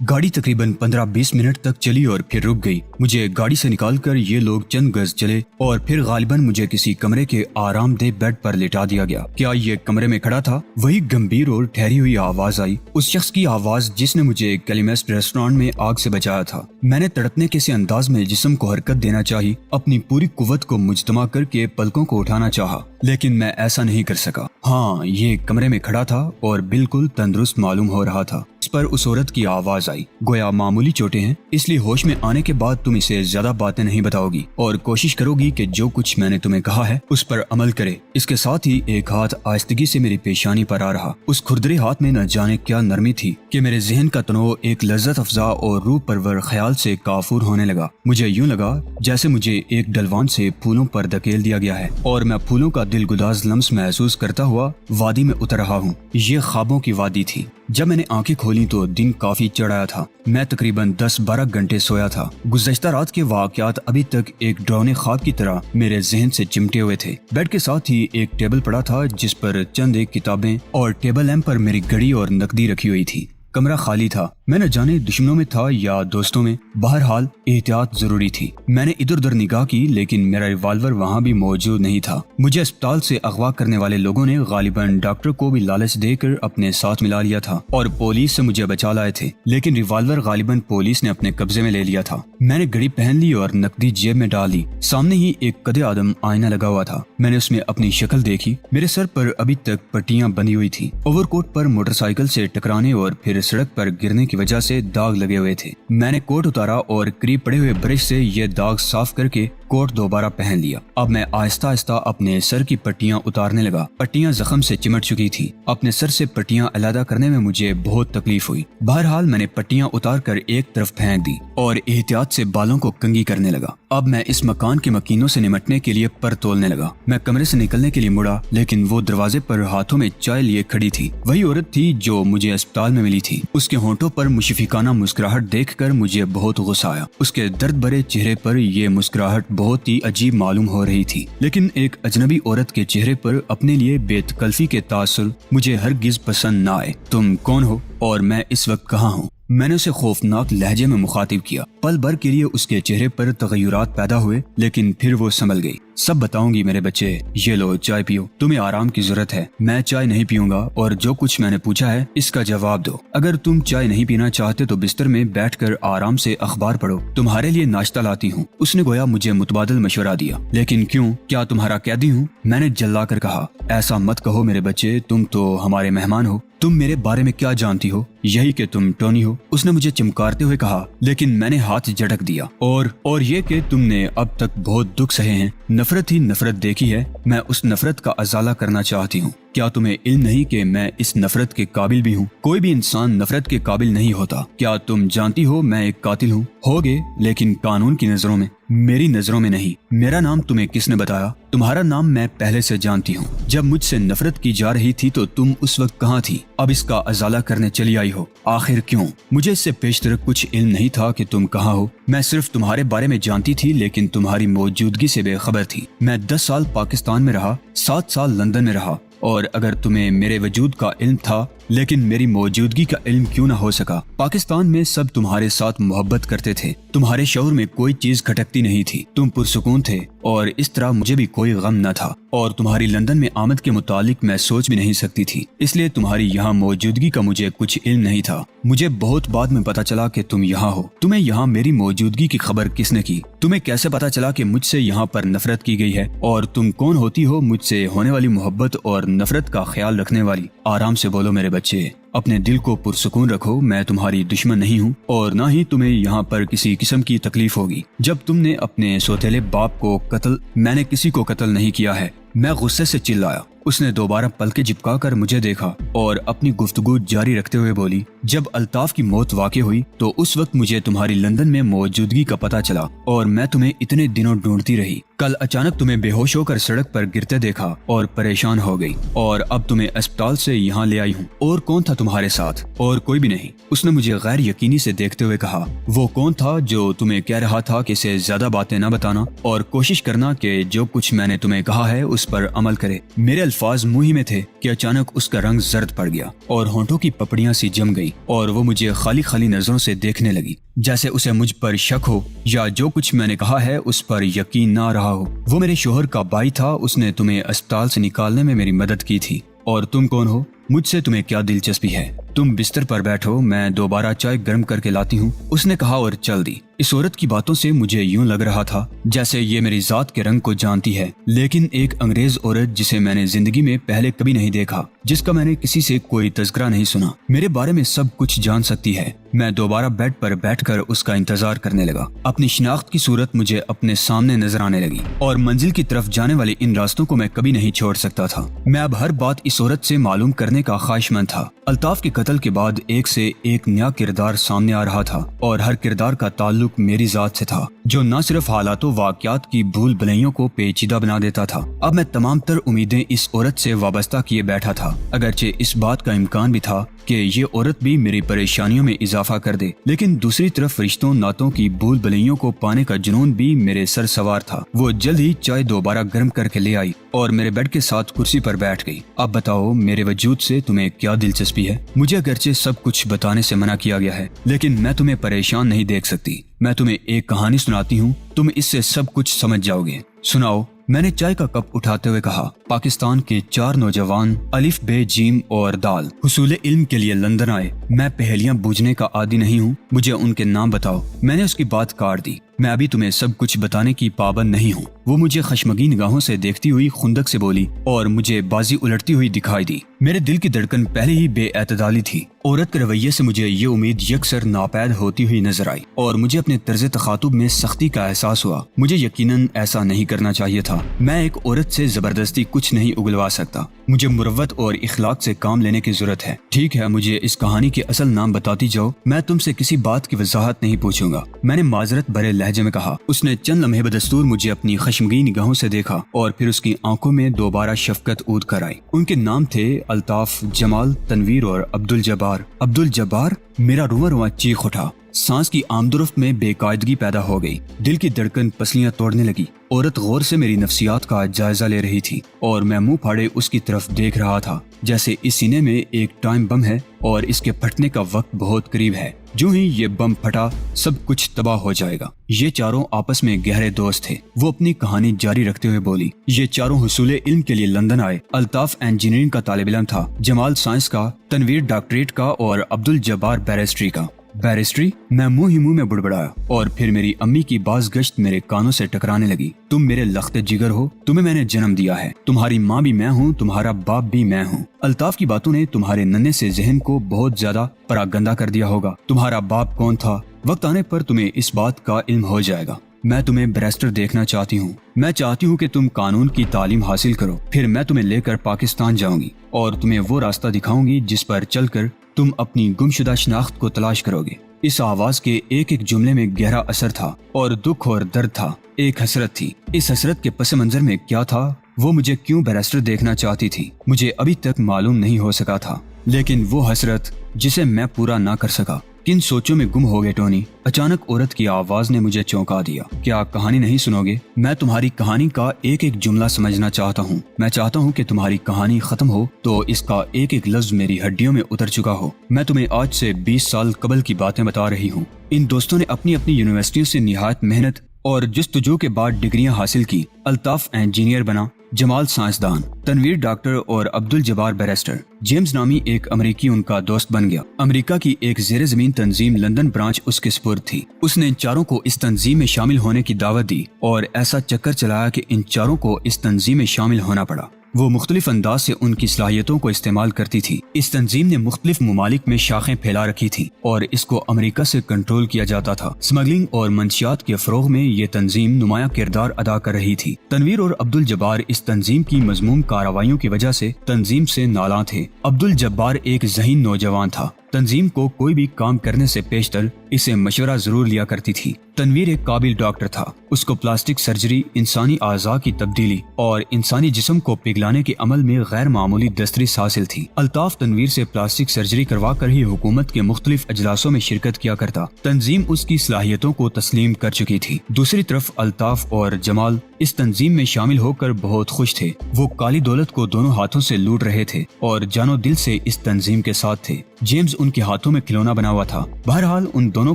गाड़ी तकरीबन 15-20 मिनट तक चली और फिर रुक गई। मुझे गाड़ी से निकालकर ये लोग चंद गज चले और फिर गालिबन मुझे किसी कमरे के आरामदेह बेड पर लिटा दिया गया। क्या ये कमरे में खड़ा था? वही गंभीर और ठहरी हुई आवाज आई, उस शख्स की आवाज जिसने मुझे कैलीमेस्ट रेस्टोरेंट में आग से बचाया था। मैंने तड़पने के से अंदाज में जिस्म को हरकत देना चाही, अपनी पूरी कुव्वत को मुजतमा करके पलकों को उठाना चाहा, लेकिन मैं ऐसा नहीं कर सका। हाँ, ये कमरे में खड़ा था और बिल्कुल तंदुरुस्त मालूम हो रहा था। इस पर उस औरत की आवाज आई, गोया मामूली चोटें हैं, इसलिए होश में आने के बाद तुम इसे ज्यादा बातें नहीं बताओगी और कोशिश करोगी कि जो कुछ मैंने तुम्हें कहा है उस पर अमल करे। इसके साथ ही एक हाथ आहिस्तगी से मेरी पेशानी पर आ रहा। उस खुरदरे हाथ में न जाने क्या नरमी थी कि मेरे जहन का तनो एक लज्जत अफजा और रूह परवर ख्याल से काफूर होने लगा। मुझे यूं लगा जैसे मुझे एक डलवान से फूलों पर धकेल दिया गया है और मैं फूलों का दिलगुदाज लम्स महसूस करता हुआ वादी में उतर रहा हूँ। ये ख्वाबों की वादी थी। जब मैंने आंखें खोली तो दिन काफी चढ़ाया था। मैं तकरीबन 10-12 घंटे सोया था। गुज़श्ता रात के वाक़यात अभी तक एक डरावने ख्वाब की तरह मेरे जहन से चिमटे हुए थे। बेड के साथ ही एक टेबल पड़ा था जिस पर चंद एक किताबें और टेबल लैंप पर मेरी घड़ी और नकदी रखी हुई थी। कमरा खाली था। मैं न जाने दुश्मनों में था या दोस्तों में, बहरहाल एहतियात जरूरी थी। मैंने इधर उधर निगाह की लेकिन मेरा रिवाल्वर वहाँ भी मौजूद नहीं था। मुझे अस्पताल से अगवा करने वाले लोगों ने गालिबन डॉक्टर को भी लालच देकर अपने साथ मिला लिया था और पुलिस से मुझे बचा लाए थे, लेकिन रिवाल्वर गालिबन पुलिस ने अपने कब्जे में ले लिया था। मैंने घड़ी पहन ली और नकदी जेब में डाल ली। सामने ही एक कदे आदम आईना लगा हुआ था। मैंने उसमें अपनी शक्ल देखी। मेरे सर पर अभी तक पट्टियां बंधी हुई थी। ओवरकोट पर मोटरसाइकिल से टकराने और फिर सड़क पर गिरने की वजह से दाग लगे हुए थे। मैंने कोट उतारा और करीब पड़े हुए ब्रश से ये दाग साफ करके कोट दोबारा पहन लिया। अब मैं आहिस्ता आहिस्ता अपने सर की पट्टियां उतारने लगा। पट्टियां जख्म से चिमट चुकी थी। अपने सर से पट्टियां अलग करने में मुझे बहुत तकलीफ हुई। बहरहाल मैंने पट्टियां उतार कर एक तरफ फेंक दी और एहतियात से बालों को कंघी करने लगा। अब मैं इस मकान के मकीनों से निमटने के लिए पर तोलने लगा। मैं कमरे से निकलने के लिए मुड़ा, लेकिन वो दरवाजे पर हाथों में चाय लिए खड़ी थी। वही औरत थी जो मुझे अस्पताल में मिली थी। उसके होंठों पर मुशफिकाना मुस्कुराहट देखकर मुझे बहुत गुस्सा आया। उसके दर्द भरे चेहरे पर यह मुस्कुराहट बहुत ही अजीब मालूम हो रही थी, लेकिन एक अजनबी औरत के चेहरे पर अपने लिए बेतकल्फी के तासुर मुझे हरगिज पसंद न आए। तुम कौन हो और मैं इस वक्त कहाँ हूँ? मैंने उसे खौफनाक लहजे में मुखातिब किया। पल भर के लिए उसके चेहरे पर तगय्युरात पैदा हुए, लेकिन फिर वो संभल गई। सब बताऊंगी मेरे बच्चे, ये लो चाय पियो, तुम्हें आराम की जरूरत है। मैं चाय नहीं पीऊंगा और जो कुछ मैंने पूछा है इसका जवाब दो। अगर तुम चाय नहीं पीना चाहते तो बिस्तर में बैठकर आराम से अखबार पढ़ो, तुम्हारे लिए नाश्ता लाती हूँ। उसने गोया मुझे मुतबादिल मशवरा दिया। लेकिन क्यों? क्या तुम्हारा कैदी हूँ? मैंने जल्ला कर कहा, ऐसा मत कहो मेरे बच्चे, तुम तो हमारे मेहमान हो। तुम मेरे बारे में क्या जानती हो? यही कि तुम टोनी हो, उसने मुझे चिमकारते हुए कहा, लेकिन मैंने हाथ झटक दिया। और ये कि तुमने अब तक बहुत दुख सहे हैं, नफरत ही नफरत देखी है। मैं उस नफरत का अजाला करना चाहती हूँ। क्या तुम्हें इल्म नहीं कि मैं इस नफरत के काबिल भी हूँ? कोई भी इंसान नफरत के काबिल नहीं होता। क्या तुम जानती हो मैं एक कातिल हूँ? होगे, लेकिन कानून की नजरों में, मेरी नजरों में नहीं। मेरा नाम तुम्हें किसने बताया? तुम्हारा नाम मैं पहले से जानती हूँ। जब मुझसे नफरत की जा रही थी तो तुम उस वक्त कहाँ थी? अब इसका अजाला करने चली आई हो। आखिर क्यों? मुझे इससे पेशतर कुछ इल्म नहीं था कि तुम कहाँ हो। मैं सिर्फ तुम्हारे बारे में जानती थी, लेकिन तुम्हारी मौजूदगी से बेखबर थी। मैं 10 साल पाकिस्तान में रहा, 7 साल लंदन में रहा, और अगर तुम्हें मेरे वजूद का इल्म था, लेकिन मेरी मौजूदगी का इल्म क्यों न हो सका? पाकिस्तान में सब तुम्हारे साथ मोहब्बत करते थे। तुम्हारे शऊर में कोई चीज खटकती नहीं थी। तुम पुरसुकून थे और इस तरह मुझे भी कोई गम न था। और तुम्हारी लंदन में आमद के मुतालिक मैं सोच भी नहीं सकती थी, इसलिए तुम्हारी यहाँ मौजूदगी का मुझे कुछ इल्म नहीं था। मुझे बहुत बाद में पता चला कि तुम यहाँ हो। तुम्हें यहाँ मेरी मौजूदगी की खबर किसने की? तुम्हें कैसे पता चला कि मुझसे यहाँ पर नफरत की गई है? और तुम कौन होती हो मुझसे होने वाली मोहब्बत और नफरत का ख्याल रखने वाली? आराम से बोलो मेरे बच्चे, अपने दिल को पुरसुकून रखो। मैं तुम्हारी दुश्मन नहीं हूँ और न ही तुम्हें यहाँ पर किसी किस्म की तकलीफ होगी। जब तुमने अपने सौतेले बाप को कत्ल, मैंने किसी को कत्ल नहीं किया है। मैं गुस्से से चिल्लाया। उसने दोबारा पलके चिपकाकर मुझे देखा और अपनी गुफ्तगू जारी रखते हुए बोली, जब अल्ताफ की मौत वाक़ई हुई तो उस वक्त मुझे तुम्हारी लंदन में मौजूदगी का पता चला और मैं तुम्हें इतने दिनों ढूंढती रही। कल अचानक तुम्हें बेहोश होकर सड़क पर गिरते देखा और परेशान हो गई, और अब तुम्हें अस्पताल से यहाँ ले आई हूँ। और कौन था तुम्हारे साथ और कोई भी नहीं। उसने मुझे गैर यकीनी से देखते हुए कहा, वो कौन था जो तुम्हें कह रहा था कि इसे ज्यादा बातें न बताना और कोशिश करना कि जो कुछ मैंने तुम्हें कहा है उस पर अमल करे। मेरे अल्फाज मुंह ही में थे कि अचानक उसका रंग जर्द पड़ गया और होंठों की पपड़ियां सी जम गई और वो मुझे खाली खाली नजरों से देखने लगी, जैसे उसे मुझ पर शक हो या जो कुछ मैंने कहा है उस पर यकीन ना रहा हो। वो मेरे शोहर का भाई था, उसने तुम्हें अस्पताल से निकालने में मेरी मदद की थी। और तुम कौन हो? मुझसे तुम्हें क्या दिलचस्पी है? तुम बिस्तर पर बैठो, मैं दोबारा चाय गर्म करके लाती हूँ, उसने कहा और चल दी। इस औरत की बातों से मुझे यूं लग रहा था जैसे ये मेरी जात के रंग को जानती है, लेकिन एक अंग्रेज औरत जिसे मैंने जिंदगी में पहले कभी नहीं देखा, जिसका मैंने किसी से कोई तज़किरा नहीं सुना, मेरे बारे में सब कुछ जान सकती है। मैं दोबारा बेड पर बैठकर उसका इंतजार करने लगा। अपनी शिनाख्त की सूरत मुझे अपने सामने नजर आने लगी और मंजिल की तरफ जाने वाले इन रास्तों को मैं कभी नहीं छोड़ सकता था। मैं अब हर बात इस औरत से मालूम करने का ख्वाहिशमंद था। अल्ताफ के कत्ल के बाद एक से एक नया किरदार सामने आ रहा था और हर किरदार का ताल्लुक मेरी जात से था, जो न सिर्फ हालातों वाकयात की भूल भुलैयों को पेचीदा बना देता था। अब मैं तमाम तर उम्मीदें इस औरत से वाबस्ता किए बैठा था, अगरचे इस बात का इम्कान भी था कि ये औरत भी मेरी परेशानियों में इजाफा कर दे, लेकिन दूसरी तरफ रिश्तों नातों की भूल भुलैयों को पाने का जुनून भी मेरे सर सवार था। वो जल्द ही चाय दोबारा गर्म करके ले आई और मेरे बेड के साथ कुर्सी पर बैठ गई। अब बताओ, मेरे वजूद से तुम्हें क्या दिलचस्पी है? मुझे अगरचे सब कुछ बताने से मना किया गया है, लेकिन मैं तुम्हें परेशान नहीं देख सकती। मैं तुम्हें एक कहानी सुनाती हूँ, तुम इससे सब कुछ समझ जाओगे। सुनाओ, मैंने चाय का कप उठाते हुए कहा। पाकिस्तान के 4 नौजवान अलिफ बे जीम और दाल हुसूल इल्म के लिए लंदन आए। मैं पहेलियां बूझने का आदी नहीं हूँ, मुझे उनके नाम बताओ। मैंने उसकी बात काट दी। मैं अभी तुम्हें सब कुछ बताने की पाबंद नहीं हूँ। वो मुझे खशमगी निगाहों से देखती हुई खुंदक से बोली और मुझे बाजी उलटती हुई दिखाई दी। मेरे दिल की धड़कन पहले ही बेएतदाली थी। औरत के रवैये से मुझे ये उम्मीद यकसर नापैद होती हुई नजर आई और मुझे अपने तर्ज तखातुब में सख्ती का एहसास हुआ। मुझे यकीनन ऐसा नहीं करना चाहिए था। मैं एक औरत से जबरदस्ती कुछ नहीं उगलवा सकता। मुझे मुरव्वत और इखलाक से काम लेने की जरूरत है। ठीक है, मुझे इस कहानी के असल नाम बताती जाओ, मैं तुमसे किसी बात की वजाहत नहीं पूछूंगा, मैंने माजरत भरे लहजे में कहा। उसने चंद लम्हे बदस्तूर मुझे अपनी खशमगीन निगाहों से देखा और फिर उसकी आंखों में दोबारा शफकत ऊद कर आई। उनके नाम थे अल्ताफ, जमाल, तनवीर और अब्दुल जब्बार। अब्दुल जब्बार? मेरा रुआ रुआ चीख उठा। सांस की आमदुरफ्त में बेकायदगी पैदा हो गई। दिल की धड़कन पसलियां तोड़ने लगी। औरत गौर से मेरी नफ्सियात का जायजा ले रही थी और मैं मुंह फाड़े उसकी तरफ देख रहा था, जैसे इस सीने में एक टाइम बम है और इसके फटने का वक्त बहुत करीब है। जो ही ये बम फटा, सब कुछ तबाह हो जाएगा। ये चारों आपस में गहरे दोस्त थे। वो अपनी कहानी जारी रखते हुए बोली, ये चारों हुसूल इल्म के लिए लंदन आए। अल्ताफ इंजीनियरिंग का तालिब इल्म था, जमाल साइंस का, तनवीर डॉक्टरेट का और अब्दुल जब्बार बैरिस्ट्री का। बैरिस्ट्री? मैं मुंह ही मुंह में बुड़बड़ाया और फिर मेरी अम्मी की बाज गश्त मेरे कानों से टकराने लगी। तुम मेरे लख्ते जिगर हो, तुम्हें मैंने जन्म दिया है, तुम्हारी माँ भी मैं हूँ, तुम्हारा बाप भी मैं हूँ। अल्ताफ की बातों ने तुम्हारे नन्हे से जहन को बहुत ज्यादा परागंदा कर दिया होगा। तुम्हारा बाप कौन था? वक्त आने पर तुम्हें इस बात का इल्म हो जाएगा। मैं तुम्हें बैरिस्टर देखना चाहती हूँ। मैं चाहती हूँ कि तुम कानून की तालीम हासिल करो, फिर मैं तुम्हें लेकर पाकिस्तान जाऊंगी और तुम्हें वो रास्ता दिखाऊंगी जिस पर चलकर तुम अपनी गुमशुदा शनाख्त को तलाश करोगे। इस आवाज के एक एक जुमले में गहरा असर था और दुख और दर्द था। एक हसरत थी। इस हसरत के पस मंजर में क्या था? वो मुझे क्यों बैरिस्टर देखना चाहती थी, मुझे अभी तक मालूम नहीं हो सका था, लेकिन वो हसरत जिसे मैं पूरा ना कर सका। किन सोचों में गुम हो गए टोनी? अचानक औरत की आवाज ने मुझे चौंका दिया। क्या कहानी नहीं सुनोगे? मैं तुम्हारी कहानी का एक एक जुमला समझना चाहता हूँ। मैं चाहता हूँ कि तुम्हारी कहानी खत्म हो तो इसका एक एक लफ्ज मेरी हड्डियों में उतर चुका हो। मैं तुम्हें आज से 20 साल कबल की बातें बता रही हूँ। इन दोस्तों ने अपनी अपनी यूनिवर्सिटियों से निहायत मेहनत और जस्तजू के बाद डिग्रियां हासिल की। अल्ताफ इंजीनियर बना, जमाल साइंसदान, तनवीर डॉक्टर और अब्दुल जब्बार बैरिस्टर। जेम्स नामी एक अमेरिकी उनका दोस्त बन गया। अमेरिका की एक जेर जमीन तंजीम लंदन ब्रांच उसके सुपुर्द थी। उसने इन चारों को इस तंजीम में शामिल होने की दावत दी और ऐसा चक्कर चलाया कि इन चारों को इस तंजीम में शामिल होना पड़ा। वो मुख्तलिफ अंदाज से उनकी सलाहियतों को इस्तेमाल करती थी। इस तंजीम ने मुख्तलिफ ममालिक में शाखें फैला रखी थी और इसको अमेरिका से कंट्रोल किया जाता था। स्मगलिंग और मंशियात के फरोग में ये तंजीम नुमाया किरदार अदा कर रही थी। तनवीर और अब्दुल जब्बार इस तंजीम की मजमूम कार्रवाइयों की वजह से तंजीम से नाला थे। अब्दुल जब्बार एक ज़हीन नौजवान था تنظیم کو کوई بھی کام کرنے سے پیشتر اسے مشورہ ضرور لیا کرتی تھی۔ تنویر ایک قابل ڈاکٹر تھا۔ اس کو پلاسٹک سرجری، انسانی اعضاء کی تبدیلی اور انسانی جسم کو پگھلانے کے عمل میں غیر معمولی دسترس حاصل تھی۔ الطاف تنویر سے پلاسٹک سرجری کروا کر ہی حکومت کے مختلف اجلاسوں میں شرکت کیا کرتا۔ تنظیم اس کی صلاحیتوں کو تسلیم کر چکی تھی۔ دوسری طرف الطاف اور جمال اس تنظیم میں شامل ہو کر بہت خوش تھے۔ وہ کالی دولت کو دونوں ہاتھوں سے لوٹ رہے تھے اور جان و دل سے اس تنظیم کے ساتھ تھے۔ جیمز ان کے ہاتھوں میں کھلونا بنا ہوا تھا۔ بہرحال ان دونوں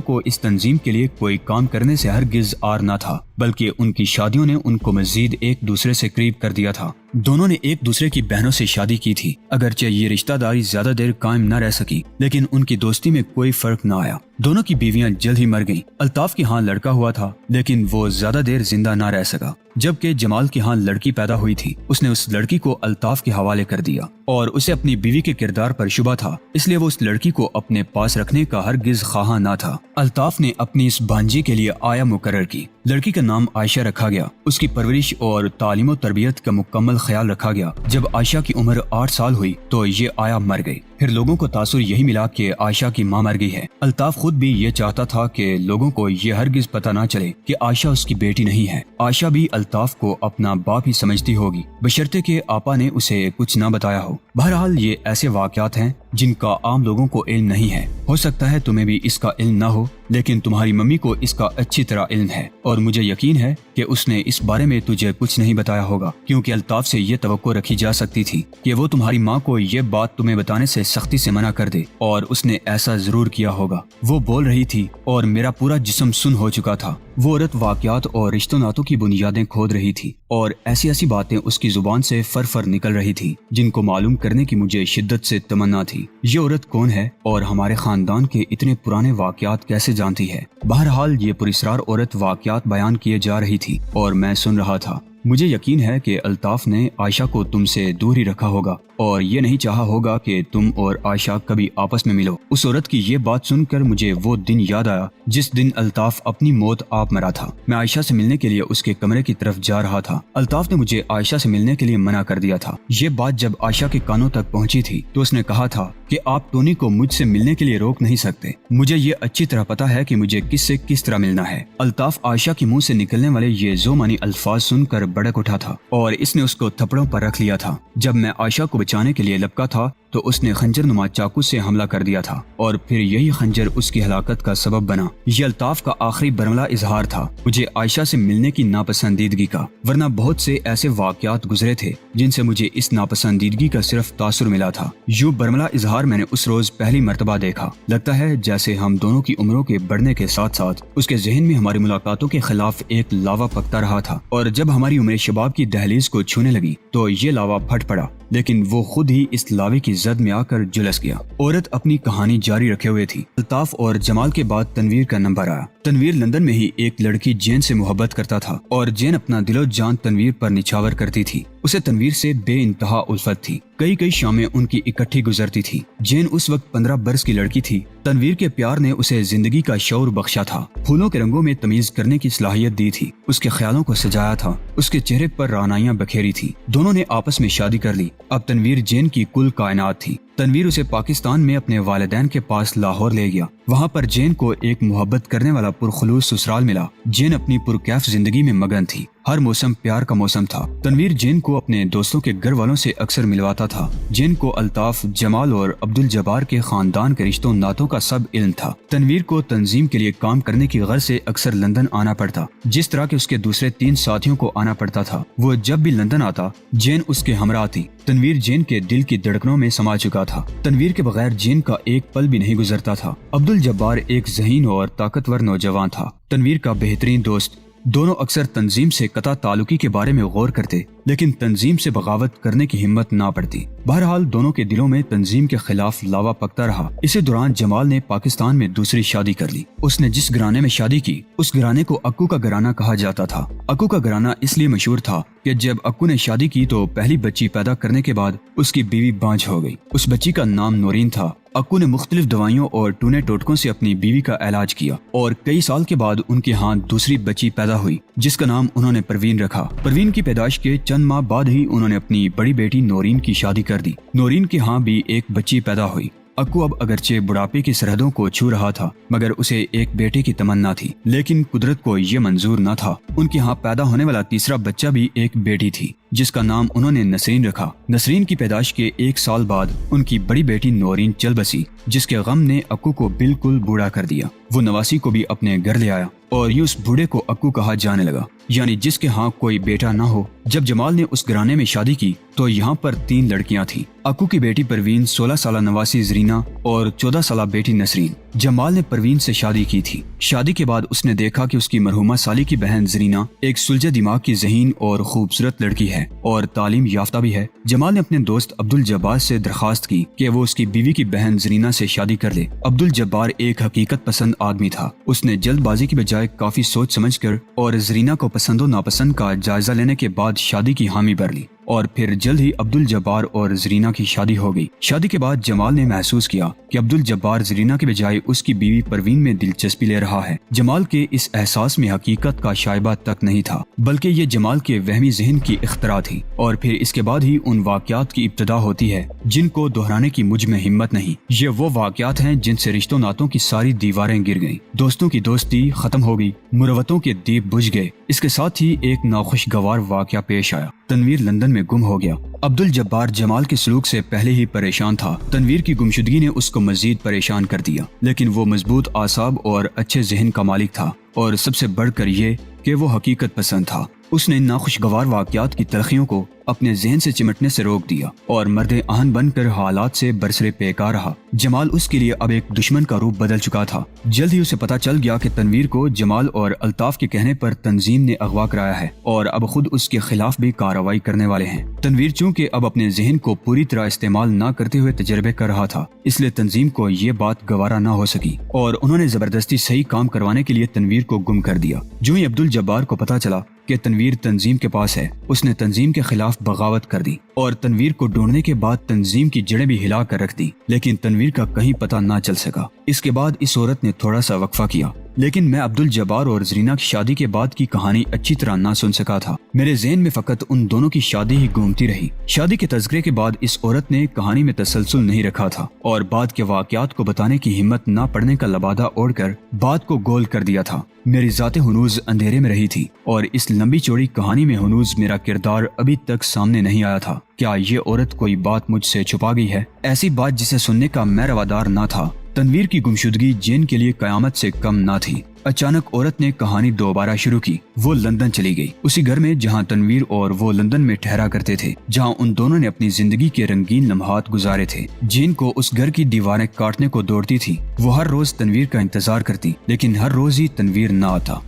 کو اس تنظیم کے لیے کوئی کام کرنے سے ہرگز آر نہ تھا، بلکہ ان کی شادیوں نے ان کو مزید ایک دوسرے سے قریب کر دیا تھا۔ دونوں نے ایک دوسرے کی بہنوں سے شادی کی تھی۔ اگرچہ یہ رشتہ داری زیادہ دیر قائم نہ رہ سکی، لیکن ان کی دوستی میں کوئی فرق نہ آیا۔ دونوں کی بیویاں جلد ہی مر گئیں۔ الطاف کے ہاں لڑکا ہوا تھا، لیکن وہ زیادہ دیر زندہ نہ رہ سکا۔ جبکہ جمال کے ہاں لڑکی پیدا ہوئی تھی، اس نے اس لڑکی کو الطاف کے حوالے کر دیا اور اسے اپنی بیوی کے کردار پر شبہ تھا، اس لیے وہ اس لڑکی کو اپنے پاس رکھنے کا ہرگز خواہاں نہ تھا۔ الطاف نے اپنی اس بھانجی کے لیے آیا مقرر کی۔ لڑکی کا نام عائشہ رکھا گیا۔ اس کی پرورش اور تعلیم و تربیت کا مکمل خیال رکھا گیا۔ جب عائشہ کی عمر 8 سال ہوئی تو یہ آیا مر گئی۔ پھر لوگوں کو تاثر یہی ملا کہ عائشہ کی ماں مر گئی ہے۔ الطاف خود بھی یہ چاہتا تھا کہ لوگوں کو یہ ہرگز پتہ نہ چلے کہ عائشہ اس کی بیٹی نہیں ہے۔ عائشہ بھی الطاف کو اپنا باپ ہی سمجھتی ہوگی، بشرطے کہ آپا نے اسے کچھ نہ بتایا ہو۔ بہرحال یہ ایسے واقعات ہیں جن کا عام لوگوں کو علم نہیں ہے۔ ہو سکتا ہے تمہیں بھی اس کا علم نہ ہو، لیکن تمہاری ممی کو اس کا اچھی طرح علم ہے، اور مجھے یقین ہے کہ اس نے اس بارے میں تجھے کچھ نہیں بتایا ہوگا، کیونکہ الطاف سے یہ توقع رکھی جا سکتی تھی کہ وہ تمہاری ماں کو یہ بات تمہیں بتانے سے سختی سے منع کر دے، اور اس نے ایسا ضرور کیا ہوگا۔ وہ بول رہی تھی اور میرا پورا جسم سن ہو چکا تھا۔ وہ عورت واقعات اور رشتوں ناتوں کی بنیادیں کھود رہی تھی، اور ایسی باتیں اس کی زبان سے فر نکل رہی تھی جن کو معلوم کرنے کی مجھے شدت سے تمنا تھی۔ یہ عورت کون ہے اور ہمارے خاندان کے اتنے پرانے واقعات کیسے جانتی ہے؟ بہرحال یہ پراسرار عورت واقعات بیان کیے جا رہی تھی اور میں سن رہا تھا۔ مجھے یقین ہے کہ الطاف نے عائشہ کو تم سے دور ہی رکھا ہوگا اور یہ نہیں چاہا ہوگا کہ تم اور عائشہ کبھی آپس میں ملو۔ اس عورت کی یہ بات سن کر مجھے وہ دن یاد آیا جس دن الطاف اپنی موت آپ مرا تھا۔ میں عائشہ سے ملنے کے لیے اس کے کمرے کی طرف جا رہا تھا۔ الطاف نے مجھے عائشہ سے ملنے کے لیے منع کر دیا تھا۔ یہ بات جب عائشہ کے کانوں تک پہنچی تھی تو اس نے کہا تھا کہ آپ ٹونی کو مجھ سے ملنے کے لیے روک نہیں سکتے۔ مجھے یہ اچھی طرح پتا ہے کہ مجھے کس سے کس طرح ملنا ہے۔ الطاف عائشہ کے منہ سے نکلنے والے یہ زومانی الفاظ سن کر بڑک اٹھا تھا اور اس نے اس کو تھپڑوں پر رکھ لیا تھا۔ جب میں عائشہ کو بچانے کے لیے لپکا تھا تو اس نے خنجر نما چاقو سے حملہ کر دیا تھا، اور پھر یہی خنجر اس کی ہلاکت کا سبب بنا۔ یہ الطاف کا آخری برملا اظہار تھا مجھے عائشہ سے ملنے کی ناپسندیدگی کا، ورنہ بہت سے ایسے واقعات گزرے تھے جن سے مجھے اس ناپسندیدگی کا صرف تاثر ملا تھا۔ یوں برملا اظہار میں نے اس روز پہلی مرتبہ دیکھا۔ لگتا ہے جیسے ہم دونوں کی عمروں کے بڑھنے کے ساتھ ساتھ اس کے ذہن میں ہماری ملاقاتوں کے خلاف ایک لاوا پکتا رہا تھا، اور جب ہماری عمر شباب کی دہلیز کو چھونے لگی تو یہ لاوا پھٹ پڑا، لیکن وہ خود ہی اس لاوے کی زد میں آ کر جلس گیا۔ عورت اپنی کہانی جاری رکھے ہوئے تھی۔ الطاف اور جمال کے بعد تنویر کا نمبر آیا۔ تنویر لندن میں ہی ایک لڑکی جین سے محبت کرتا تھا، اور جین اپنا دل و جان تنویر پر نچھاور کرتی تھی۔ اسے تنویر سے بے انتہا الفت تھی۔ کئی شامیں ان کی اکٹھی گزرتی تھی۔ جین اس وقت 15 برس کی لڑکی تھی۔ تنویر کے پیار نے اسے زندگی کا شعور بخشا تھا، پھولوں کے رنگوں میں تمیز کرنے کی صلاحیت دی تھی، اس کے خیالوں کو سجایا تھا، اس کے چہرے پر رعنائیاں بکھیری تھی۔ دونوں نے آپس میں شادی کر لی۔ اب تنویر جین کی کل کائنات تھی۔ تنویر اسے پاکستان میں اپنے والدین کے پاس لاہور لے گیا۔ وہاں پر جین کو ایک محبت کرنے والا پرخلوص سسرال ملا۔ جین اپنی پرکیف زندگی میں مگن تھی۔ ہر موسم پیار کا موسم تھا۔ تنویر جین کو اپنے دوستوں کے گھر والوں سے اکثر ملواتا تھا۔ جین کو الطاف، جمال اور عبدالجبار کے خاندان کے رشتوں ناتوں کا سب علم تھا۔ تنویر کو تنظیم کے لیے کام کرنے کی غرض سے اکثر لندن آنا پڑتا، جس طرح کہ اس کے دوسرے 3 ساتھیوں کو آنا پڑتا تھا۔ وہ جب بھی لندن آتا جین اس کے ہمراہ تھی۔ تنویر جین کے دل کی دھڑکنوں میں سما چکا تھا۔ تنویر کے بغیر جین کا ایک پل بھی نہیں گزرتا تھا۔ عبدالجبار ایک ذہین اور طاقتور نوجوان تھا، تنویر کا بہترین دوست۔ دونوں اکثر تنظیم سے قطع تعلقی کے بارے میں غور کرتے، لیکن تنظیم سے بغاوت کرنے کی ہمت نہ پڑتی۔ بہرحال دونوں کے دلوں میں تنظیم کے خلاف لاوا پکتا رہا۔ اسی دوران جمال نے پاکستان میں دوسری شادی کر لی۔ اس نے جس گھرانے میں شادی کی اس گھرانے کو اکو کا گھرانہ کہا جاتا تھا۔ اکو کا گھرانہ اس لیے مشہور تھا کہ جب اکو نے شادی کی تو پہلی بچی پیدا کرنے کے بعد اس کی بیوی بانجھ ہو گئی۔ اس بچی کا نام نورین تھا۔ اکو نے مختلف دوائیوں اور ٹونے ٹوٹکوں سے اپنی بیوی کا علاج کیا، اور کئی سال کے بعد ان کے ہاں دوسری بچی پیدا ہوئی جس کا نام انہوں نے پروین رکھا۔ پروین کی پیدائش کے چند ماہ بعد ہی انہوں نے اپنی بڑی بیٹی نورین کی شادی کر دی۔ نورین کے ہاں بھی ایک بچی پیدا ہوئی۔ अक्कू अब अगरचे बुढ़ापे की सरहदों को छू रहा था, मगर उसे एक बेटे की तमन्ना थी, लेकिन कुदरत को ये मंजूर न था। उनके यहाँ पैदा होने वाला तीसरा बच्चा भी एक बेटी थी, जिसका नाम उन्होंने नसरीन रखा। नसरीन की पैदाइश के 1 साल बाद उनकी बड़ी बेटी नौरीन चल बसी, जिसके गम ने अक्कू को बिल्कुल बूढ़ा कर दिया। वो नवासी को भी अपने घर ले आया और यूं उस बूढ़े को अक्कू कहा जाने लगा, यानी जिसके यहाँ कोई बेटा ना हो। जब जमाल ने उस घराने में शादी की तो यहाँ पर 3 लड़कियां थीं। अक्कू की बेटी परवीन, 16 साल नवासी जरीना और 14 साल बेटी नसरीन। जमाल ने परवीन से शादी की थी। शादी के बाद उसने देखा कि उसकी मरहुमा साली की बहन जरीना एक सुलझे दिमाग की ज़हीन और खूबसूरत लड़की है और तालीम याफ्ता भी है। जमाल ने अपने दोस्त अब्दुल जब्बार से दरखास्त की कि वो उसकी बीवी की बहन जरीना से शादी कर ले। अब्दुल जब्बार एक हकीकत पसंद आदमी था। उसने जल्दबाजी की बजाय काफी सोच समझकर और जरीना को पसंदो नापसंद का जायजा लेने के बाद शादी की हामी भर ली और फिर जल्द ही अब्दुल जब्बार और जरीना की शादी हो गई। शादी के बाद जमाल ने महसूस किया कि अब्दुल जब्बार जरीना के बजाय उसकी बीवी परवीन में दिलचस्पी ले रहा है। जमाल के इस एहसास में हकीकत का शायबा तक नहीं था, बल्कि ये जमाल के वहमी ज़हन की इख्तरा थी। और फिर इसके बाद ही उन वाक़यात की इब्तिदा होती है जिनको दोहराने की मुझ में हिम्मत नहीं। ये वो वाक़यात हैं जिनसे रिश्तों नातों की सारी दीवारें गिर गईं, दोस्तों की दोस्ती खत्म हो गई, मुरवतों के दीप बुझ गए। इसके साथ ही एक नाखुशगवार वाक़या पेश आया। तनवीर लंदन में गुम हो गया। अब्दुल जब्बार जमाल के सलूक से पहले ही परेशान था। तनवीर की गुमशुदगी ने उसको मजीद परेशान कर दिया, लेकिन वो मजबूत आसाब और अच्छे जहन का मालिक था और सबसे बढ़कर ये कि वो हकीकत पसंद था। उसने नाखुशगवार वाक़यात की तलखियों को अपने जहन से चिमटने से रोक दिया और मर्द आहन बनकर हालात से बरसरे पेकार रहा। जमाल उसके लिए अब एक दुश्मन का रूप बदल चुका था। जल्द ही उसे पता चल गया कि तनवीर को जमाल और अल्ताफ के कहने पर तंजीम ने अगवा कराया है और अब खुद उसके खिलाफ भी कार्रवाई करने वाले हैं। तनवीर चूँकि अब अपने जहन को पूरी तरह इस्तेमाल न करते हुए तजर्बे कर रहा था, इसलिए तंजीम को ये बात गवारा न हो सकी और उन्होंने जबरदस्ती सही काम करवाने के लिए तनवीर को गुम कर दिया। जो ही अब्दुल जब्बार को पता चला कि तनवीर तंजीम के पास है, उसने तंजीम के खिलाफ बगावत कर दी और तनवीर को ढूंढने के बाद तंजीम की जड़ें भी हिला कर रख दी, लेकिन तनवीर का कहीं पता ना चल सका। इसके बाद इस औरत ने थोड़ा सा वक्फा किया, लेकिन मैं अब्दुल जब्बार और जरीना की शादी के बाद की कहानी अच्छी तरह ना सुन सका था। मेरे ज़हन में फकत उन दोनों की शादी ही घूमती रही। शादी के तज़किरे के बाद इस औरत ने कहानी में तसलसल नहीं रखा था और बाद के वाक़यात को बताने की हिम्मत ना पड़ने का लबादा ओढ़कर बात को गोल कर दिया था। मेरी ज़ाते हुनूज अंधेरे में रही थी और इस लंबी चौड़ी कहानी में हुनूज मेरा किरदार अभी तक सामने नहीं आया था। क्या ये औरत कोई बात मुझसे छुपा गई है? ऐसी बात जिसे सुनने का मैं रवादार ना था। तनवीर की गुमशुदगी जिन के लिए कयामत से कम ना थी। अचानक औरत ने कहानी दोबारा शुरू की। वो लंदन चली गई, उसी घर में जहां तनवीर और वो लंदन में ठहरा करते थे, जहां उन दोनों ने अपनी जिंदगी के रंगीन लम्हात गुजारे थे। जिन को उस घर की दीवारें काटने को दौड़ती थी, वो हर रोज तनवीर का इंतजार करती, लेकिन हर रोज ही तनवीर ना आता।